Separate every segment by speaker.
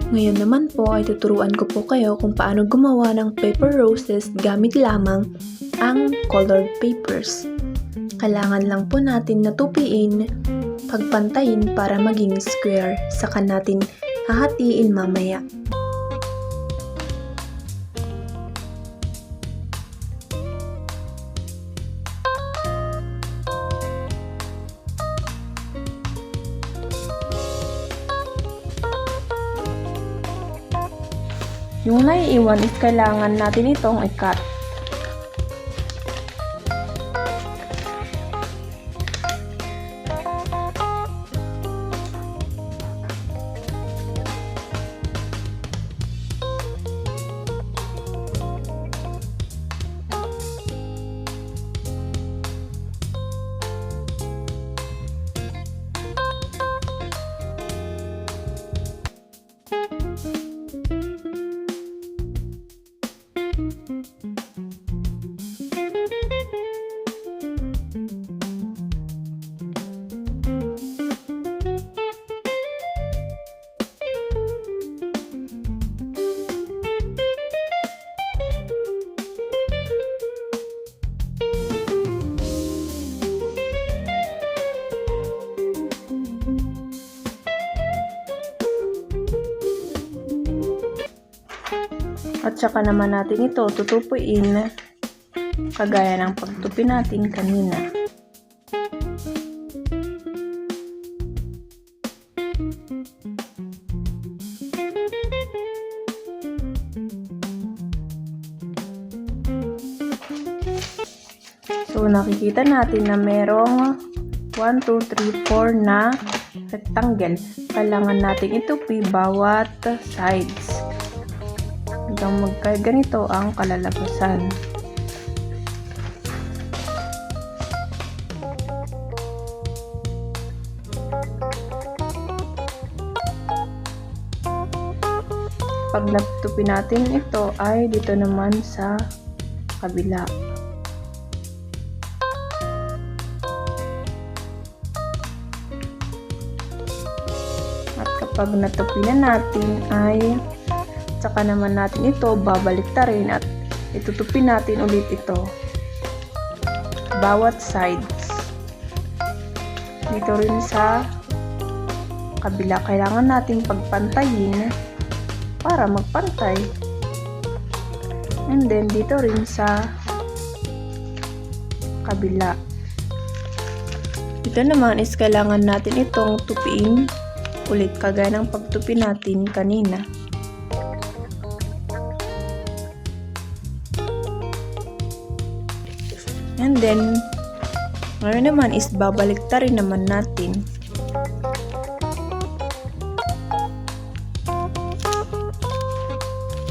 Speaker 1: Ngayon naman po ay tuturuan ko po kayo kung paano gumawa ng paper roses gamit lamang ang colored papers. Kailangan lang po natin natupiin, pagpantayin para maging square, saka natin hahatiin mamaya. Yung naiiwan is kailangan natin itong i-cut. At saka naman natin ito tutupuin kagaya ng pagtupi natin kanina. So nakikita natin na merong 1, 2, 3, 4 na rectangle. Kailangan natin itupi bawat sides hanggang magkaganito ang kalalabasan. Pag natupi natin ito ay dito naman sa kabila. At kapag natupi na natin ay saka naman natin ito babaliktarin at itutupi natin ulit ito bawat sides. Dito rin sa kabila kailangan natin pagpantayin para magpantay, and then dito rin sa kabila. Ito naman is kailangan natin itong tupiin ulit kagaya ng pagtupi natin kanina. And then, ngayon naman is babaliktarin naman natin.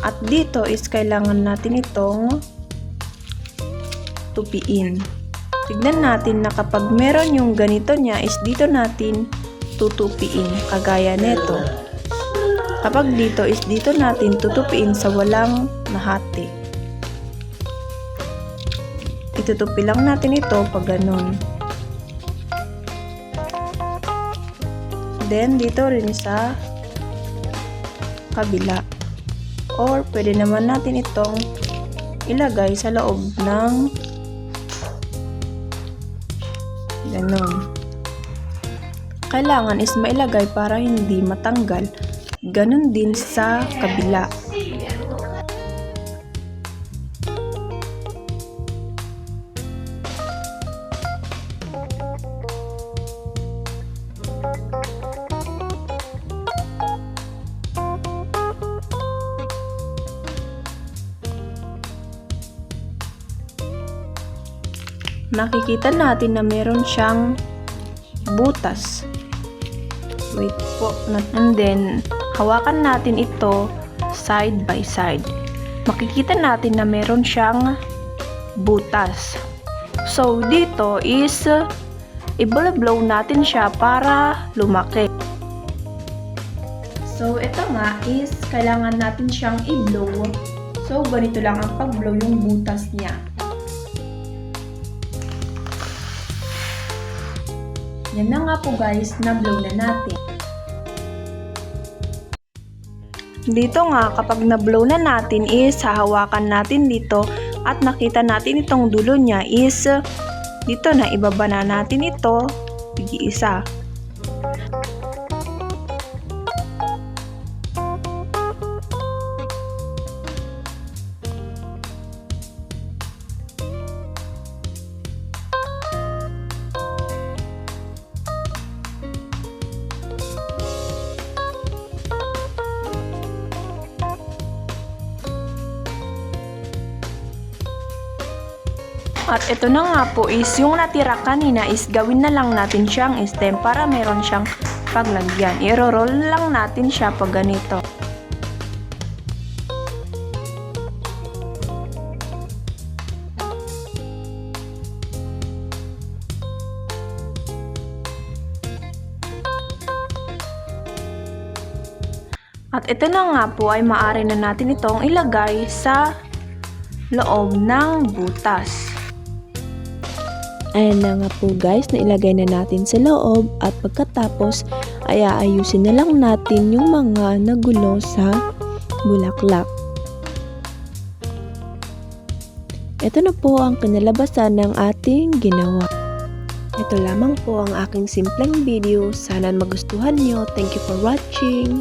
Speaker 1: At dito is kailangan natin itong tupiin. Tignan natin na kapag meron yung ganito niya is dito natin tutupiin kagaya nito. Kapag dito is dito natin tutupiin sa walang nahati. Itutupi lang natin ito pag ganun. Then dito rin sa kabila. Or pwede naman natin itong ilagay sa loob ng ganun. Kailangan is mailagay para hindi matanggal. Ganun din sa kabila. Nakikita natin na meron siyang butas. Wait po. And then, hawakan natin ito side by side. Makikita natin na meron siyang butas. So, dito is i-blow natin siya para lumaki. So, ito nga is kailangan natin siyang i-blow. So, ganito lang ang pag-blow yung butas niya. Yan na nga po guys, na-blow na natin. Dito nga, kapag na-blow na natin is hahawakan natin dito at nakita natin itong dulo niya is dito na ibaba na natin ito, isa. At ito na nga po is yung natira kanina is gawin na lang natin siyang stem para meron siyang paglagyan. I-roll lang natin siya pag ganito. At ito na nga po ay maaari na natin itong ilagay sa loob ng butas.
Speaker 2: Ayan na nga po guys, nailagay na natin sa loob at pagkatapos ay aayusin na lang natin yung mga nagulo sa bulaklak. Ito na po ang kinalabasan ng ating ginawa. Ito lamang po ang aking simpleng video. Sana magustuhan nyo. Thank you for watching.